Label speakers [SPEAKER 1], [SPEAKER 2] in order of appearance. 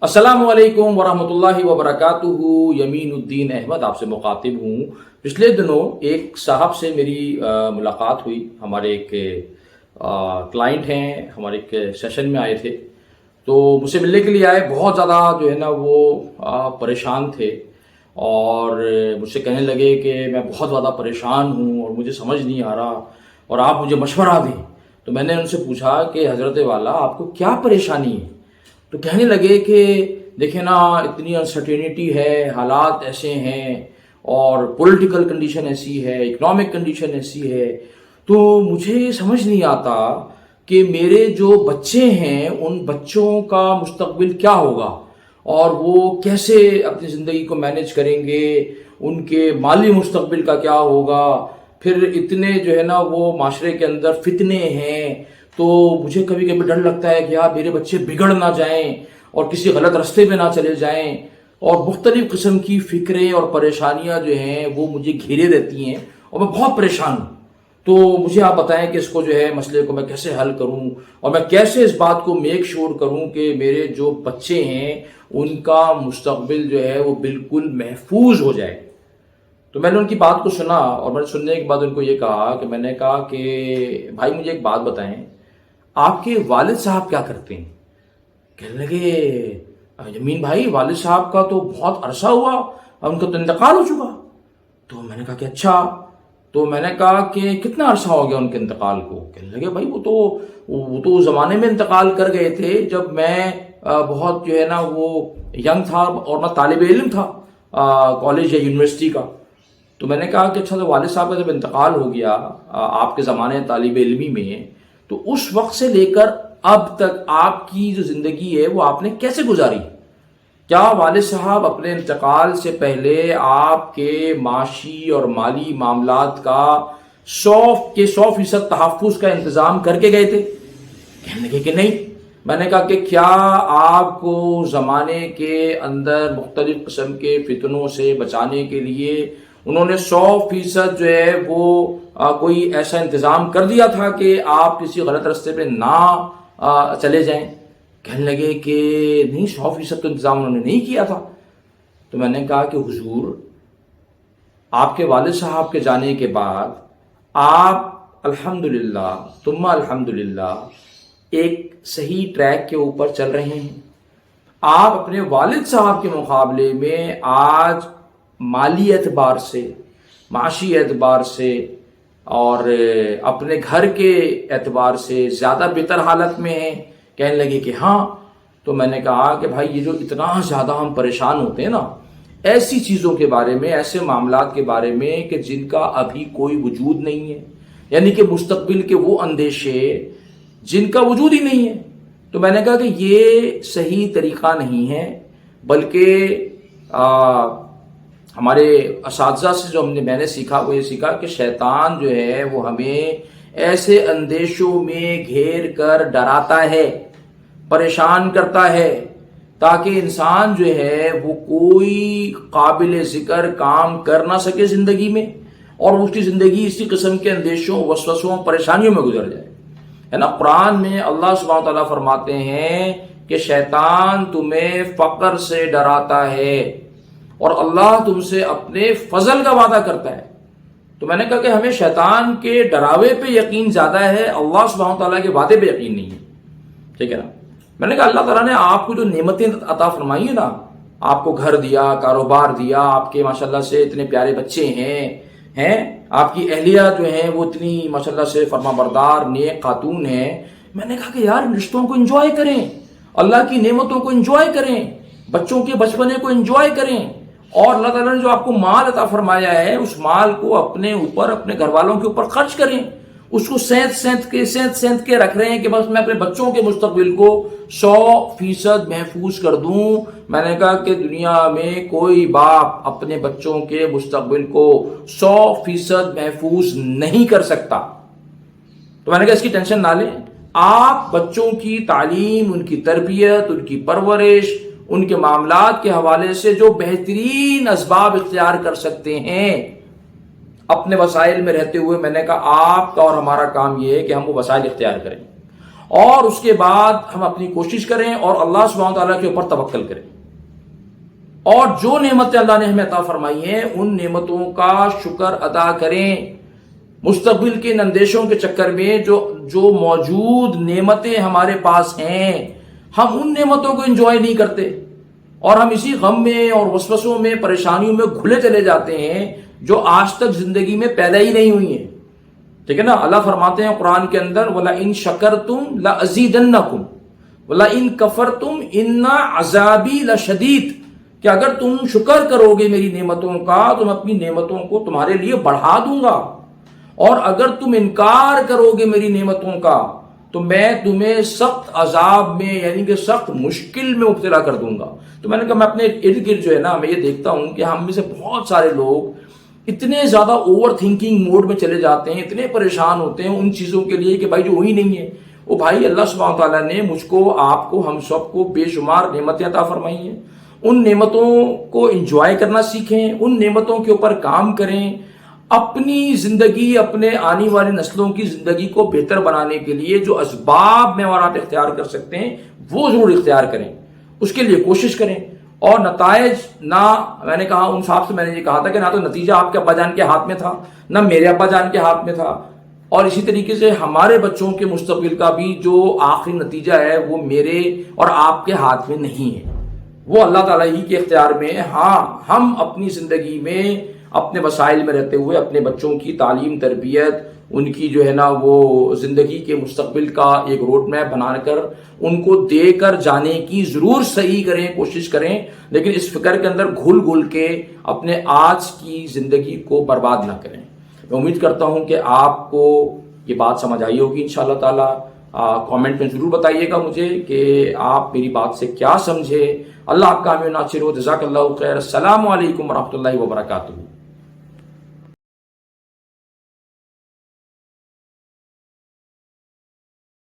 [SPEAKER 1] अस्सलाम वालेकुम वरहमतुल्लाहि वबरकातुहू। यमीन उद्दीन अहमद आपसे मुखातिब हूँ। पिछले दिनों एक साहब से मेरी मुलाकात हुई। हमारे एक क्लाइंट हैं, हमारे एक सेशन में आए थे, तो मुझसे मिलने के लिए आए। बहुत ज़्यादा जो है ना वो परेशान थे और मुझसे कहने लगे कि मैं बहुत ज़्यादा परेशान हूँ और मुझे समझ नहीं आ रहा और आप मुझे मशवरा दें। तो मैंने उनसे पूछा कि हज़रत वाला आपको क्या परेशानी है? तो कहने लगे कि देखें ना, इतनी अनसर्टेनिटी है, हालात ऐसे हैं और पॉलिटिकल कंडीशन ऐसी है, इकोनॉमिक कंडीशन ऐसी है, तो मुझे समझ नहीं आता कि मेरे जो बच्चे हैं उन बच्चों का मुस्तकबिल क्या होगा और वो कैसे अपनी ज़िंदगी को मैनेज करेंगे, उनके माली मुस्तकबिल का क्या होगा। फिर इतने जो है ना वो माशरे के अंदर फितने हैं, तो मुझे कभी कभी डर लगता है कि यार मेरे बच्चे बिगड़ ना जाएं और किसी गलत रास्ते पे ना चले जाएं। और मुख्तलिफ़ किस्म की फ़िक्रें और परेशानियां जो हैं वो मुझे घेरे रहती हैं और मैं बहुत परेशान हूँ। तो मुझे आप बताएं कि इसको जो है मसले को मैं कैसे हल करूं और मैं कैसे इस बात को मेक श्योर करूं कि मेरे जो बच्चे हैं उनका मुस्तकबिल जो है वो बिल्कुल महफूज हो जाए। तो मैंने उनकी बात को सुना और मैंने सुनने के बाद उनको ये कहा कि मैंने कहा कि भाई मुझे एक बात बताएं, आपके वालिद साहब क्या करते हैं? कहने लगे जमीन भाई, वालिद साहब का तो बहुत अरसा हुआ, अब उनका तो इंतकाल हो चुका। तो मैंने कहा कि अच्छा। तो मैंने कहा कि कितना अरसा हो गया उनके इंतकाल को? कहने लगे भाई वो तो उस ज़माने में इंतकाल कर गए थे जब मैं बहुत जो है ना वो यंग था और मैं तालिब इल्म था कॉलेज या यूनिवर्सिटी का। तो मैंने कहा कि अच्छा, तो वालिद साहब का जब इंतकाल हो गया आपके ज़माने तालिब इल्मी में, तो उस वक्त से लेकर अब तक आपकी जो ज़िंदगी है वो आपने कैसे गुजारी? क्या वालिद साहब अपने इंतकाल से पहले आपके माशी और माली मामलात का 100% तहफ़्फ़ुज़ का इंतज़ाम करके गए थे? कहने लगे कि नहीं। मैंने कहा कि क्या आपको ज़माने के अंदर मुख्तलिफ़ किस्म के फितनों से बचाने के लिए उन्होंने 100% जो है वो कोई ऐसा इंतज़ाम कर दिया था कि आप किसी गलत रास्ते पे ना चले जाएं? कहने लगे कि नहीं, 100% तो इंतज़ाम उन्होंने नहीं किया था। तो मैंने कहा कि हुजूर, आपके वालिद साहब के जाने के बाद आप अल्हम्दुलिल्लाह तुम्मा अल्हम्दुलिल्लाह एक सही ट्रैक के ऊपर चल रहे हैं। आप अपने वालिद साहब के मुकाबले में आज माली एतबार से, माशी एतबार से और अपने घर के एतबार से ज़्यादा बेहतर हालत में हैं। कहने लगे कि हाँ। तो मैंने कहा कि भाई ये जो इतना ज़्यादा हम परेशान होते हैं ना ऐसी चीज़ों के बारे में, ऐसे मामलात के बारे में कि जिनका अभी कोई वजूद नहीं है, यानी कि मुस्तकबिल के वो अंदेशे जिनका वजूद ही नहीं है। तो मैंने कहा कि ये सही तरीक़ा नहीं है, बल्कि हमारे असातिज़ा से जो मैंने सीखा वो ये सीखा कि शैतान जो है वो हमें ऐसे अंदेशों में घेर कर डराता है, परेशान करता है, ताकि इंसान जो है वो कोई काबिल ज़िक्र काम कर ना सके ज़िंदगी में और उसकी ज़िंदगी इसी किस्म के अंदेशों, वसवसों, परेशानियों में गुजर जाए। है ना, कुरान में अल्लाह सुब्हानहू व तआला फरमाते हैं कि शैतान तुम्हें फ़क्र से डराता है और अल्लाह तुमसे अपने फजल का वादा करता है। तो मैंने कहा कि हमें शैतान के डरावे पे यकीन ज़्यादा है, अल्लाह सुब्हानहू व तआला के वादे पे यकीन नहीं है। ठीक है ना। मैंने कहा अल्लाह ताला ने आपको जो नेमतें अता फरमाई है ना, आपको घर दिया, कारोबार दिया, आपके माशाल्लाह से इतने प्यारे बच्चे हैं आपकी अहलिया जो हैं वो इतनी माशाल्लाह से फरमाबरदार नेक खातून है। मैंने कहा कि यार रिश्तों को एंजॉय करें, अल्लाह की नेमतों को एंजॉय करें, बच्चों के बचपने को एंजॉय करें और अल्लाह ताला ने जो आपको माल अता फरमाया है उस माल को अपने ऊपर, अपने घर वालों के ऊपर खर्च करें। उसको सेंध के रख रहे हैं कि बस मैं अपने बच्चों के मुस्तकबिल को 100% महफूज कर दूं। मैंने कहा कि दुनिया में कोई बाप अपने बच्चों के मुस्तकबिल को 100% महफूज नहीं कर सकता। तो मैंने कहा इसकी टेंशन ना लें, आप बच्चों की तालीम, उनकी तरबियत, उनकी परवरिश, उनके मामलात के हवाले से जो बेहतरीन असबाब इख्तियार कर सकते हैं अपने वसाइल में रहते हुए, मैंने कहा आपका और हमारा काम यह है कि हम वो वसाइल इख्तियार करें اور اس کے بعد ہم اپنی کوشش کریں اور اللہ سبحانہ تعالیٰ کے اوپر توکل کریں، اور جو نعمتیں اللہ نے ہمیں عطا فرمائی ہیں ان نعمتوں کا شکر ادا کریں۔ مستقبل کے اندیشوں کے چکر میں جو موجود نعمتیں ہمارے پاس ہیں، ہم ان نعمتوں کو انجوائے نہیں کرتے، اور ہم اسی غم میں اور وسوسوں میں، پریشانیوں میں گھلے چلے جاتے ہیں جو آج تک زندگی میں پیدا ہی نہیں ہوئی ہیں۔ ٹھیک ہے نا؟ اللہ فرماتے ہیں قرآن کے اندر وَلَئِن شَكَرْتُمْ لَأَزِيدَنَّكُمْ وَلَئِن كَفَرْتُمْ إِنَّ عَذَابِي لَشَدِيدٌ، کہ اگر تم شکر کرو گے میری نعمتوں کا تو میں اپنی نعمتوں کو تمہارے لیے بڑھا دوں گا، اور اگر تم انکار کرو گے میری نعمتوں کا تو میں تمہیں سخت عذاب میں، یعنی کہ سخت مشکل میں مبتلا کر دوں گا۔ تو میں نے کہا میں اپنے ارد گرد جو ہے نا، میں یہ دیکھتا ہوں کہ ہم میں سے بہت سارے لوگ اتنے زیادہ اوور تھنکنگ موڈ میں چلے جاتے ہیں، اتنے پریشان ہوتے ہیں ان چیزوں کے لیے کہ بھائی جو وہی نہیں ہے۔ وہ بھائی اللہ سبحانہ تعالیٰ نے مجھ کو، آپ کو، ہم سب کو بے شمار نعمتیں عطا فرمائی ہیں، ان نعمتوں کو انجوائے کرنا سیکھیں، ان نعمتوں کے اوپر کام کریں، اپنی زندگی، اپنے آنے والی نسلوں کی زندگی کو بہتر بنانے کے لیے جو اسباب میں اور آپ اختیار کر سکتے ہیں وہ ضرور اختیار کریں، اس کے لیے کوشش کریں۔ اور نتائج نہ، میں نے کہا ان صاحب سے، میں نے یہ کہا تھا کہ نہ تو نتیجہ آپ کے ابا جان کے ہاتھ میں تھا، نہ میرے ابا جان کے ہاتھ میں تھا، اور اسی طریقے سے ہمارے بچوں کے مستقبل کا بھی جو آخری نتیجہ ہے وہ میرے اور آپ کے ہاتھ میں نہیں ہے، وہ اللہ تعالیٰ ہی کے اختیار میں ہے۔ ہاں، ہم اپنی زندگی میں اپنے وسائل میں رہتے ہوئے اپنے بچوں کی تعلیم، تربیت، ان کی جو ہے نا وہ زندگی کے مستقبل کا ایک روڈ میپ بنا کر ان کو دے کر جانے کی ضرور صحیح کریں، کوشش کریں، لیکن اس فکر کے اندر گھل گھل کے اپنے آج کی زندگی کو برباد نہ کریں۔ میں امید کرتا ہوں کہ آپ کو یہ بات سمجھ آئی ہوگی انشاءاللہ تعالی۔ کامنٹ میں ضرور بتائیے گا مجھے کہ آپ میری بات سے کیا سمجھے۔ اللہ آپ کا حامی و ناصر ہو۔ جزاک اللہ خیر۔ السلام علیکم ورحمۃ اللہ وبرکاتہ۔